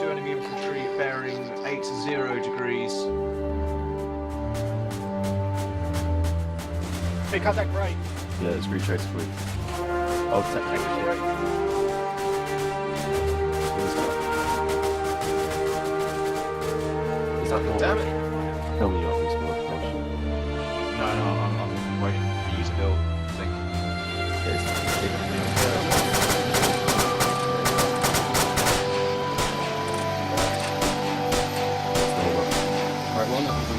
2 enemy infantry bearing 80 degrees. Hey, contact right. Yeah, it's retrace quick. Oh, technically. Is that the one? Damn it! Tell me off this one. No, I'm waiting for you to build, I think. Alright, one that was in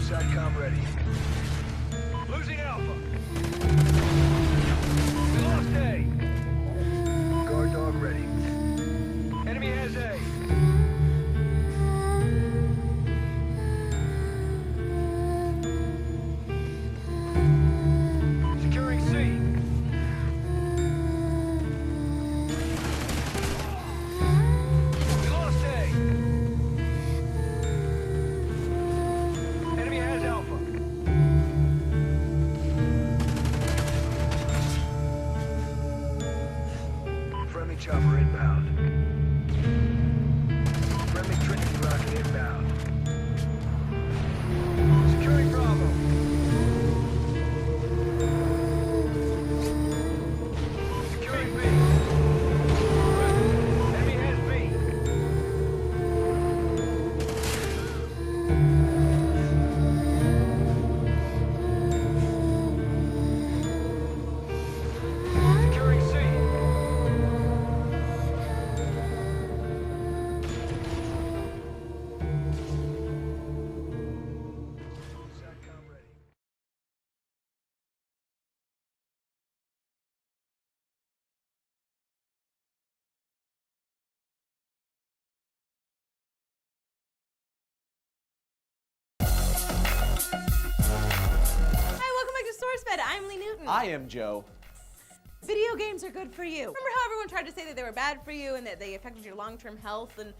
SATCOM ready. Losing Alpha. We lost A. Guard dog ready. Enemy has A. Securing C. We lost A. Enemy has Alpha. Friendly chopper inbound. Friendly Trinity rocket inbound. Securing Bravo. Securing B. Enemy has B. Securing C. SATCOM ready. Hi, welcome back to SourceFed. I'm Lee Newton. I am Joe. Video games are good for you. Remember how everyone tried to say that they were bad for you and that they affected your long-term health and,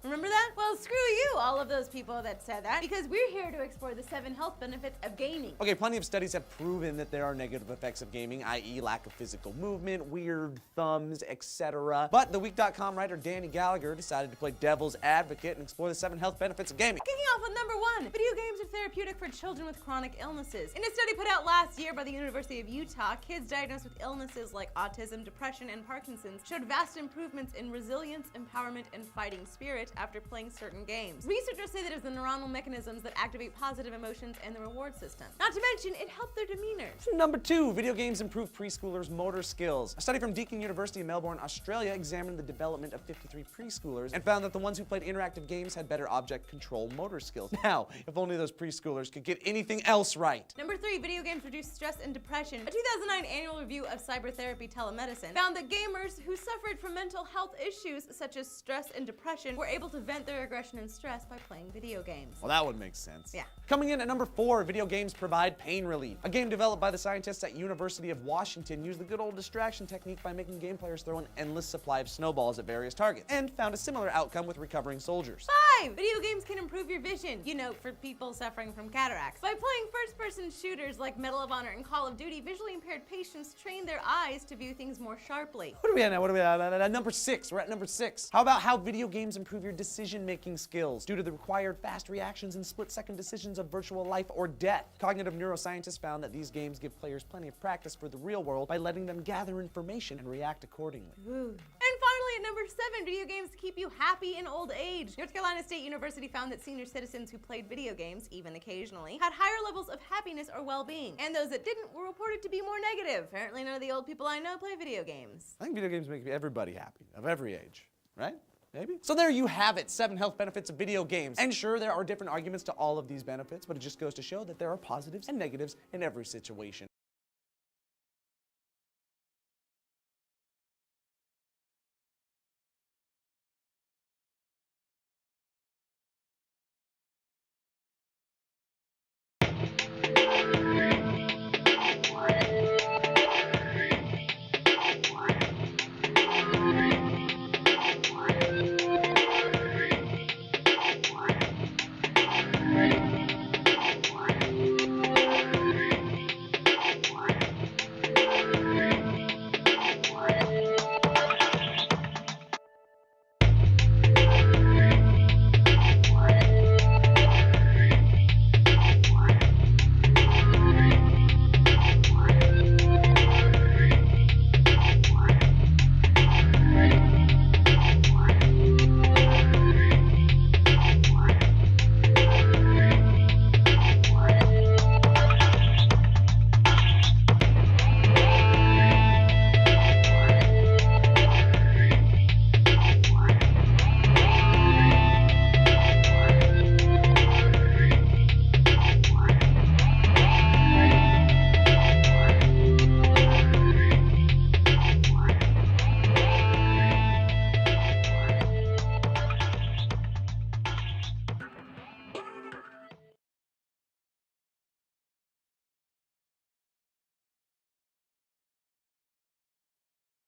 remember that? Well, screw you, all of those people that said that, because we're here to explore the 7 health benefits of gaming. Okay, plenty of studies have proven that there are negative effects of gaming, i.e. lack of physical movement, weird thumbs, etc. But TheWeek.com writer Danny Gallagher decided to play devil's advocate and explore the 7 health benefits of gaming. Kicking off with number 1, video games are therapeutic for children with chronic illnesses. In a study put out last year by the University of Utah, kids diagnosed with illnesses like autism, depression, and Parkinson's showed vast improvements in resilience, empowerment, and fighting spirit after playing certain games. Researchers say that it's the neuronal mechanisms that activate positive emotions and the reward system. Not to mention, it helped their demeanors. Number 2, video games improve preschoolers' motor skills. A study from Deakin University in Melbourne, Australia examined the development of 53 preschoolers and found that the ones who played interactive games had better object control motor skills. Now, if only those preschoolers could get anything else right. Number 3, video games reduce stress and depression. A 2009 annual review of cybertherapy telemedicine found that gamers who suffered from mental health issues such as stress and depression were able to vent their aggression and stress by playing video games. Well, that would make sense. Yeah. Coming in at number 4, video games provide pain relief. A game developed by the scientists at University of Washington used the good old distraction technique by making game players throw an endless supply of snowballs at various targets, and found a similar outcome with recovering soldiers. 5, video games can improve your vision, for people suffering from cataracts. By playing first-person shooters like Medal of Honor and Call of Duty, visually impaired patients train their eyes to view things more sharply. What are we at now? What are we at? Number 6. We're at number 6. How about how video games improve your decision-making skills due to the required fast reactions and split-second decisions of virtual life or death? Cognitive neuroscientists found that these games give players plenty of practice for the real world by letting them gather information and react accordingly. Ooh. And finally, at number 7, video games keep you happy in old age. North Carolina State University found that senior citizens who played video games, even occasionally, had higher levels of happiness or well-being, and those that didn't were reported to be more negative. Apparently, none of the old people I know play video games. I think video games make everybody happy, of every age, right? Maybe? So there you have it, 7 health benefits of video games. And sure, there are different arguments to all of these benefits, but it just goes to show that there are positives and negatives in every situation.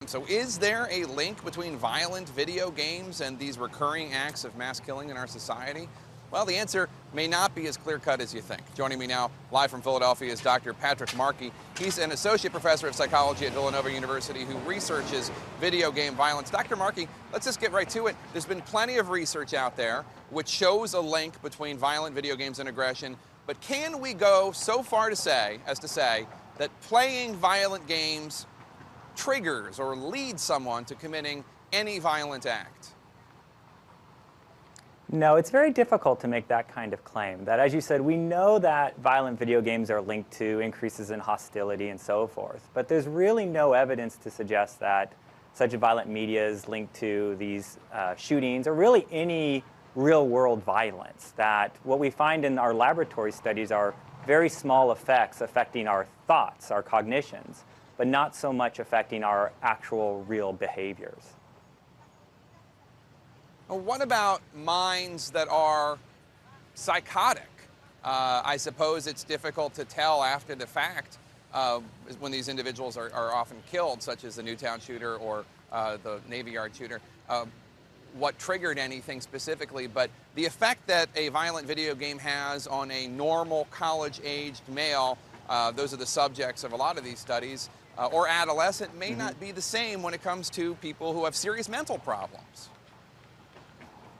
So is there a link between violent video games and these recurring acts of mass killing in our society? Well, the answer may not be as clear-cut as you think. Joining me now, live from Philadelphia, is Dr. Patrick Markey. He's an associate professor of psychology at Villanova University who researches video game violence. Dr. Markey, let's just get right to it. There's been plenty of research out there which shows a link between violent video games and aggression, but can we go so far as to say that playing violent games triggers or leads someone to committing any violent act? No, it's very difficult to make that kind of claim. That, as you said, we know that violent video games are linked to increases in hostility and so forth, but there's really no evidence to suggest that such violent media is linked to these shootings or really any real-world violence. That what we find in our laboratory studies are very small effects affecting our thoughts, our cognitions, but not so much affecting our actual real behaviors. Well, what about minds that are psychotic? I suppose it's difficult to tell after the fact when these individuals are often killed, such as the Newtown shooter or the Navy Yard shooter, what triggered anything specifically, but the effect that a violent video game has on a normal college-aged male, those are the subjects of a lot of these studies, or adolescent, may not be the same when it comes to people who have serious mental problems.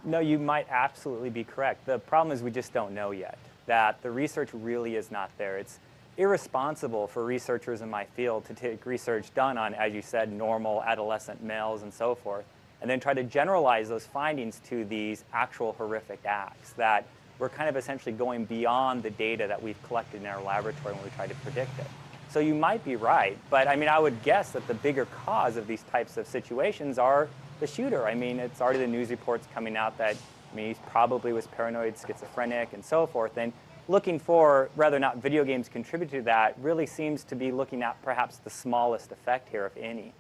No, you might absolutely be correct. The problem is we just don't know yet, that the research really is not there. It's irresponsible for researchers in my field to take research done on, as you said, normal adolescent males and so forth, and then try to generalize those findings to these actual horrific acts, that we're kind of essentially going beyond the data that we've collected in our laboratory when we try to predict it. So you might be right, but I mean, I would guess that the bigger cause of these types of situations are the shooter. I mean, it's already the news reports coming out that, I mean, he probably was paranoid, schizophrenic, and so forth. And looking for whether or not video games contribute to that really seems to be looking at perhaps the smallest effect here, if any.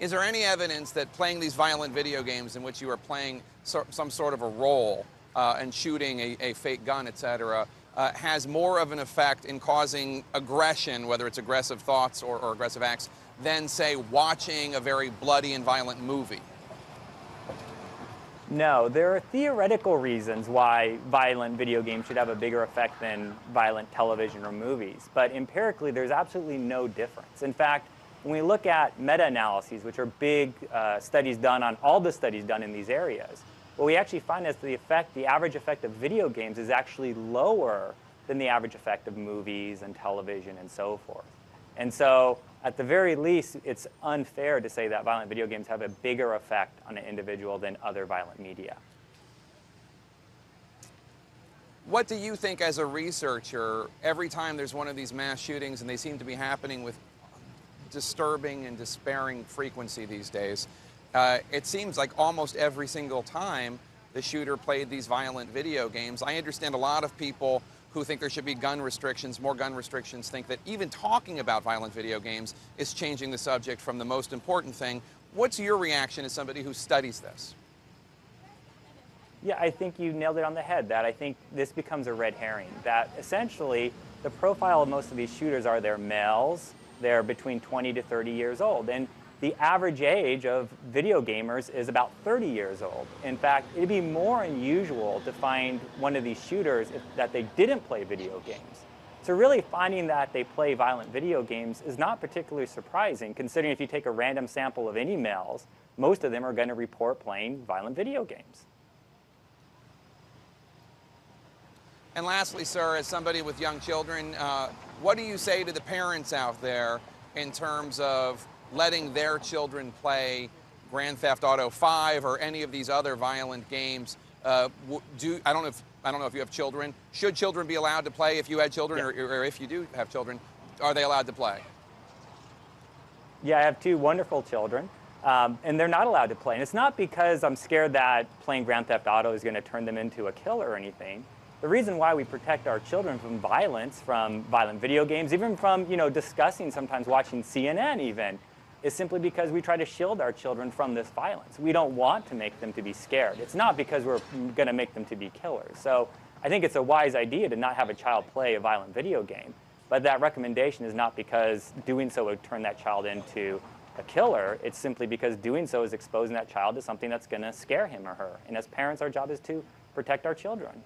Is there any evidence that playing these violent video games in which you are playing some sort of a role and shooting a fake gun, etc., has more of an effect in causing aggression, whether it's aggressive thoughts or aggressive acts, than, say, watching a very bloody and violent movie? No, there are theoretical reasons why violent video games should have a bigger effect than violent television or movies, but empirically there's absolutely no difference. In fact, when we look at meta-analyses, which are big studies done on all the studies done in these areas, what we actually find is the average effect of video games is actually lower than the average effect of movies and television and so forth. And so, at the very least, it's unfair to say that violent video games have a bigger effect on an individual than other violent media. What do you think as a researcher, every time there's one of these mass shootings, and they seem to be happening with disturbing and despairing frequency these days, it seems like almost every single time the shooter played these violent video games. I understand a lot of people who think there should be gun restrictions, more gun restrictions, think that even talking about violent video games is changing the subject from the most important thing. What's your reaction as somebody who studies this? Yeah, I think you nailed it on the head, that I think this becomes a red herring, that essentially the profile of most of these shooters are they're males, they're between 20 to 30 years old, and the average age of video gamers is about 30 years old. In fact, it'd be more unusual to find one of these shooters that they didn't play video games. So really finding that they play violent video games is not particularly surprising, considering if you take a random sample of any males, most of them are going to report playing violent video games. And lastly, sir, as somebody with young children, what do you say to the parents out there in terms of letting their children play Grand Theft Auto 5 or any of these other violent games? I don't know if you have children. Should children be allowed to play if you had children, Yeah. or if you do have children, are they allowed to play? Yeah, I have two wonderful children, and they're not allowed to play. And it's not because I'm scared that playing Grand Theft Auto is going to turn them into a killer or anything. The reason why we protect our children from violence, from violent video games, even from, discussing, sometimes watching CNN even, is simply because we try to shield our children from this violence. We don't want to make them to be scared. It's not because we're going to make them to be killers. So I think it's a wise idea to not have a child play a violent video game. But that recommendation is not because doing so would turn that child into a killer. It's simply because doing so is exposing that child to something that's going to scare him or her. And as parents, our job is to protect our children.